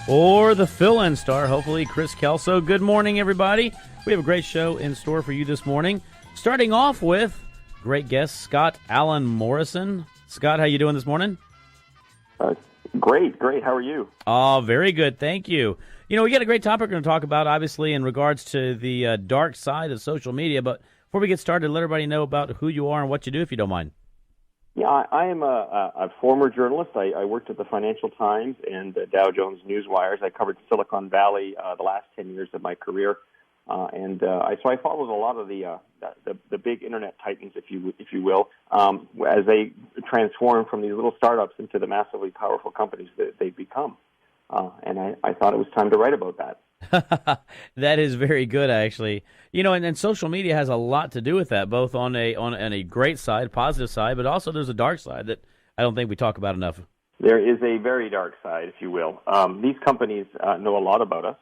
or the fill-in star, hopefully Chris Kelso. Good morning, everybody. We have a great show in store for you this morning. Starting off with great guest, Allan Morrison. Scott, how you doing this morning? Great. How are you? Oh, very good. Thank you. You know, we got a great topic we're going to talk about, obviously, in regards to the dark side of social media. But before we get started, let everybody know about who you are and what you do, if you don't mind. Yeah, I am a former journalist. I worked at the Financial Times and Dow Jones Newswires. I covered Silicon Valley the last 10 years of my career. So I followed a lot of the big internet titans, if you will, as they transform from these little startups into the massively powerful companies that they've become. And I thought it was time to write about that. That is very good, actually. You know, and social media has a lot to do with that, both on a great side, positive side, but also there's a dark side that I don't think we talk about enough. There is a very dark side, if you will. These companies know a lot about us.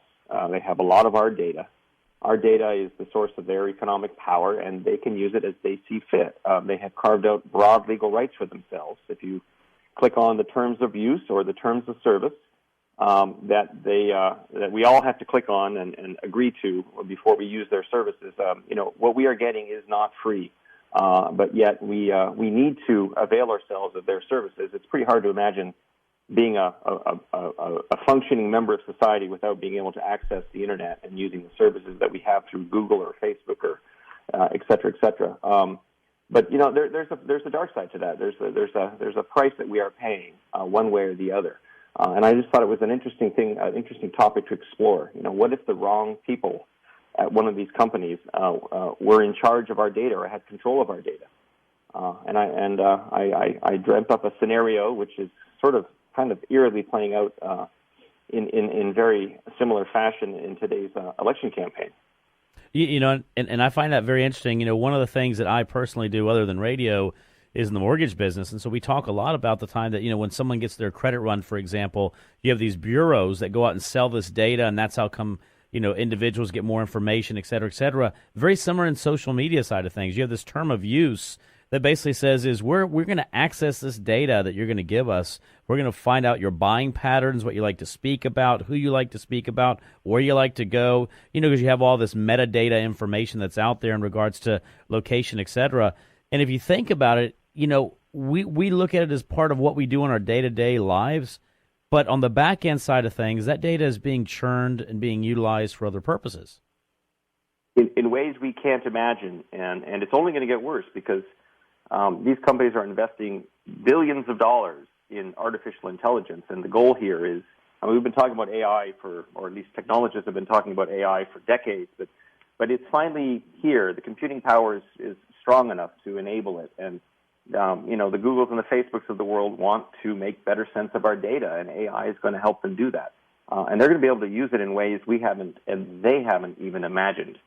They have a lot of our data. Our data is the source of their economic power, and they can use it as they see fit. They have carved out broad legal rights for themselves. If you click on the terms of use or the terms of service that we all have to click on and agree to before we use their services, what we are getting is not free, but yet we need to avail ourselves of their services. It's pretty hard to imagine being a functioning member of society without being able to access the internet and using the services that we have through Google or Facebook or et cetera, et cetera. But you know, there's a dark side to that. There's a price that we are paying one way or the other. And I just thought it was an interesting topic to explore. You know, what if the wrong people at one of these companies were in charge of our data or had control of our data? I dreamt up a scenario which is sort of kind of eerily playing out in very similar fashion in today's election campaign. You know, and I find that very interesting. You know, one of the things that I personally do other than radio is in the mortgage business. And so we talk a lot about the time that, you know, when someone gets their credit run, for example, you have these bureaus that go out and sell this data, and that's how come, you know, individuals get more information, et cetera, et cetera. Very similar in social media side of things. You have this term of use that basically says is we're going to access this data that you're going to give us. We're going to find out your buying patterns, what you like to speak about, who you like to speak about, where you like to go, you know, because you have all this metadata information that's out there in regards to location, et cetera. And if you think about it, you know, we look at it as part of what we do in our day-to-day lives, but on the back-end side of things, that data is being churned and being utilized for other purposes. In ways we can't imagine, and it's only going to get worse because these companies are investing billions of dollars in artificial intelligence, and the goal here is, I mean, we've been talking about AI or at least technologists have been talking about AI for decades, but it's finally here. The computing power is strong enough to enable it, and the Googles and the Facebooks of the world want to make better sense of our data, and AI is going to help them do that. And they're going to be able to use it in ways we haven't, and they haven't even imagined.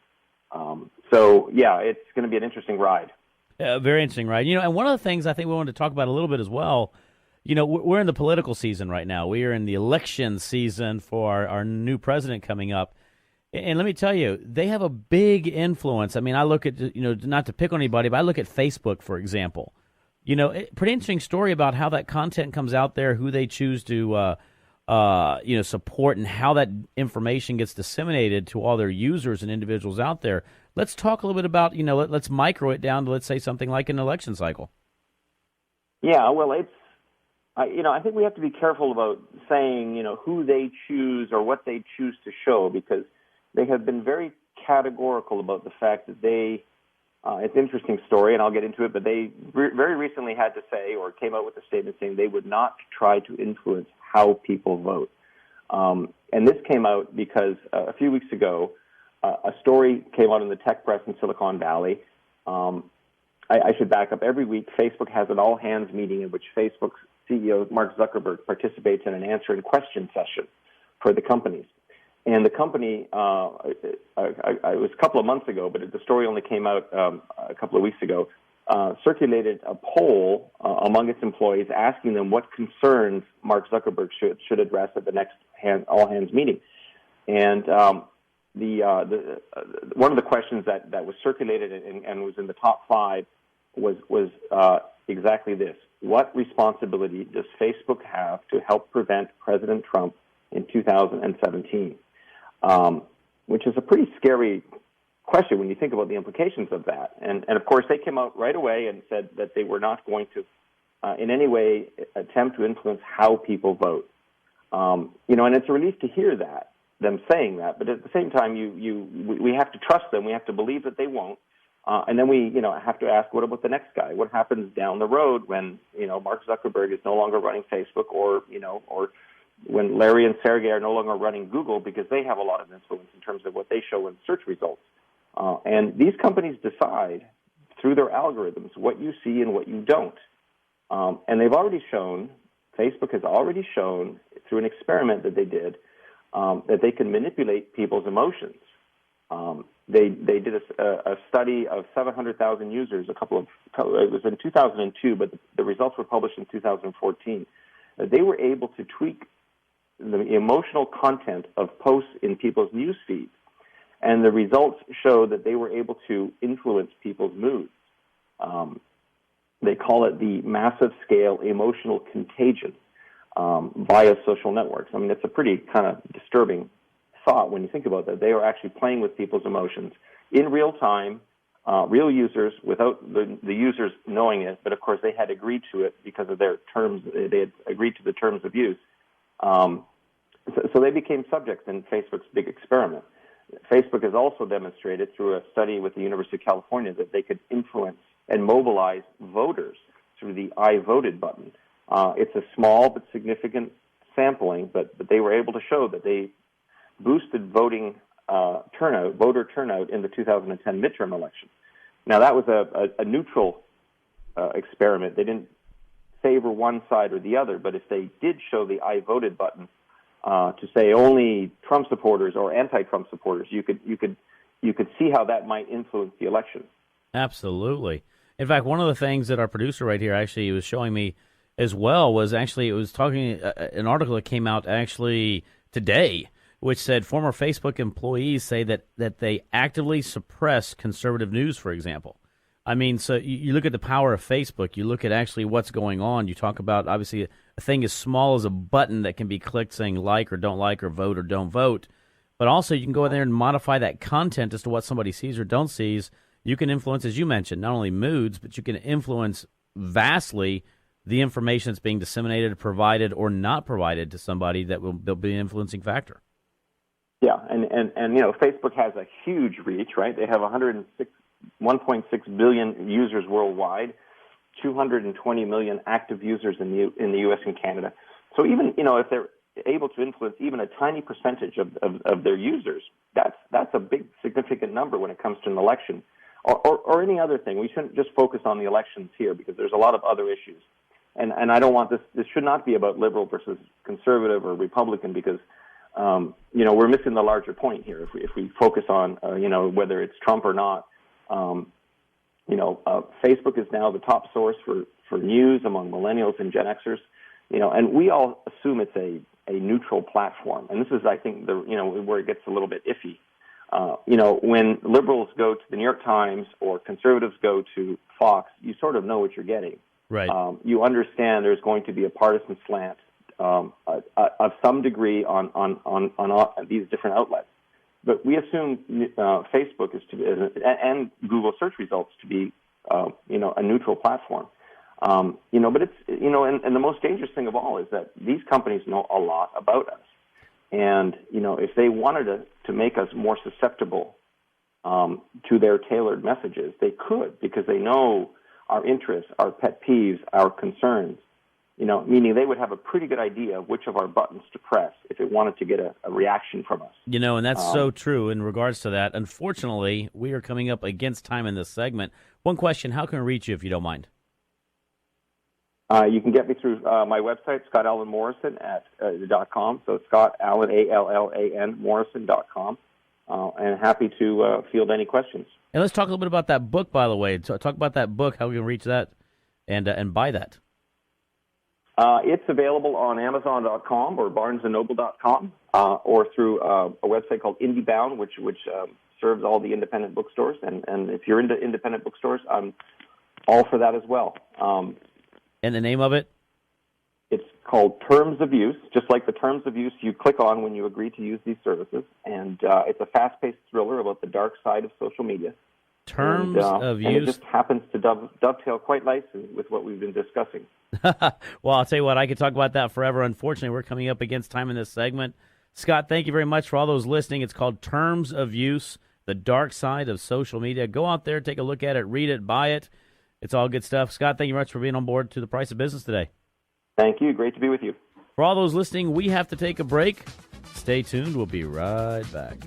It's going to be an interesting ride. Very interesting, right? You know, and one of the things I think we wanted to talk about a little bit as well, you know, we're in the political season right now. We are in the election season for our new president coming up. And let me tell you, they have a big influence. I mean, I look at, you know, not to pick on anybody, but I look at Facebook, for example. You know, pretty interesting story about how that content comes out there, who they choose to, support, and how that information gets disseminated to all their users and individuals out there. Let's talk a little bit about, you know, let's micro it down to, let's say, something like an election cycle. Yeah, well, I think we have to be careful about saying, you know, who they choose or what they choose to show, because they have been very categorical about the fact that it's an interesting story, and I'll get into it, but they very recently had to say, or came out with a statement saying they would not try to influence how people vote. And this came out because a few weeks ago, a story came out in the tech press in Silicon Valley. I should back up. Every week, Facebook has an all-hands meeting in which Facebook's CEO, Mark Zuckerberg, participates in an answer and question session for the companies. And the company, it was a couple of months ago, but the story only came out a couple of weeks ago, circulated a poll among its employees asking them what concerns Mark Zuckerberg should address at the next all-hands meeting. And one of the questions that was circulated and was in the top 5 was exactly this: what responsibility does Facebook have to help prevent President Trump in 2017, which is a pretty scary question when you think about the implications of that. And of course, they came out right away and said that they were not going to, in any way, attempt to influence how people vote. And it's a relief to hear that, them saying that. But at the same time, we have to trust them. We have to believe that they won't. And then we, have to ask, what about the next guy? What happens down the road when, Mark Zuckerberg is no longer running Facebook, or when Larry and Sergey are no longer running Google, because they have a lot of influence in terms of what they show in search results. And these companies decide through their algorithms what you see and what you don't. And they've already shown, Facebook has already shown through an experiment that they did, that they can manipulate people's emotions. They did a study of 700,000 users it was in 2002, but the results were published in 2014. They were able to tweak the emotional content of posts in people's news feeds. And the results show that they were able to influence people's moods. They call it the massive scale emotional contagion via social networks. I mean, it's a pretty kind of disturbing thought when you think about that. They are actually playing with people's emotions in real time, real users, without the users knowing it. But of course, they had agreed to it because of their terms. They had agreed to the terms of use. So they became subjects in Facebook's big experiment. Facebook has also demonstrated through a study with the University of California that they could influence and mobilize voters through the I voted button. It's a small but significant sampling, but they were able to show that they boosted voter turnout in the 2010 midterm election. Now, that was a neutral experiment. They didn't favor one side or the other, but if they did show the I voted button to say only Trump supporters or anti-Trump supporters, you could see how that might influence the election. Absolutely. In fact, one of the things that our producer right here actually was showing me as well was actually it was talking an article that came out actually today, which said former Facebook employees say that they actively suppress conservative news, for example. I mean, so you look at the power of Facebook, you look at actually what's going on, you talk about, obviously, a thing as small as a button that can be clicked saying like or vote or don't vote, but also you can go in there and modify that content as to what somebody sees or don't sees. You can influence, as you mentioned, not only moods, but you can influence vastly the information that's being disseminated, provided, or not provided to somebody that will be an influencing factor. Yeah, and Facebook has a huge reach, right? They have 1.6 billion users worldwide, 220 million active users in the U.S. and Canada. So even, if they're able to influence even a tiny percentage of their users, that's a big, significant number when it comes to an election or any other thing. We shouldn't just focus on the elections here because there's a lot of other issues. And I don't want this should not be about liberal versus conservative or Republican because, we're missing the larger point here. If we focus on, whether it's Trump or not, Facebook is now the top source for news among millennials and Gen Xers, and we all assume it's a neutral platform. And this is, I think, where it gets a little bit iffy. When liberals go to the New York Times or conservatives go to Fox, you sort of know what you're getting. Right. You understand there's going to be a partisan slant of some degree on these different outlets. But we assume Facebook is and Google search results to be, a neutral platform. But it's, and the most dangerous thing of all is that these companies know a lot about us. And, if they wanted to make us more susceptible to their tailored messages, they could, because they know our interests, our pet peeves, our concerns, meaning they would have a pretty good idea of which of our buttons to press if it wanted to get a reaction from us. And that's so true in regards to that. Unfortunately, we are coming up against time in this segment. One question, how can we reach you if you don't mind? You can get me through my website, Scott Allan Morrison .com. So Scott Allan, ALLAN, Morrison.com. And happy to field any questions. And let's talk a little bit about that book, by the way. Talk about that book, how we can reach that and buy that. It's available on Amazon.com or BarnesandNoble.com or through a website called IndieBound, which serves all the independent bookstores. And if you're into independent bookstores, I'm all for that as well. And the name of it? It's called Terms of Use, just like the terms of use you click on when you agree to use these services. And it's a fast-paced thriller about the dark side of social media. Terms of and Use. it just happens to dovetail quite nicely with what we've been discussing. Well, I'll tell you what, I could talk about that forever. Unfortunately, we're coming up against time in this segment. Scott, thank you very much for all those listening. It's called Terms of Use, the dark side of social media. Go out there, take a look at it, read it, buy it. It's all good stuff. Scott, thank you very much for being on board to The Price of Business today. Thank you. Great to be with you. For all those listening, we have to take a break. Stay tuned. We'll be right back.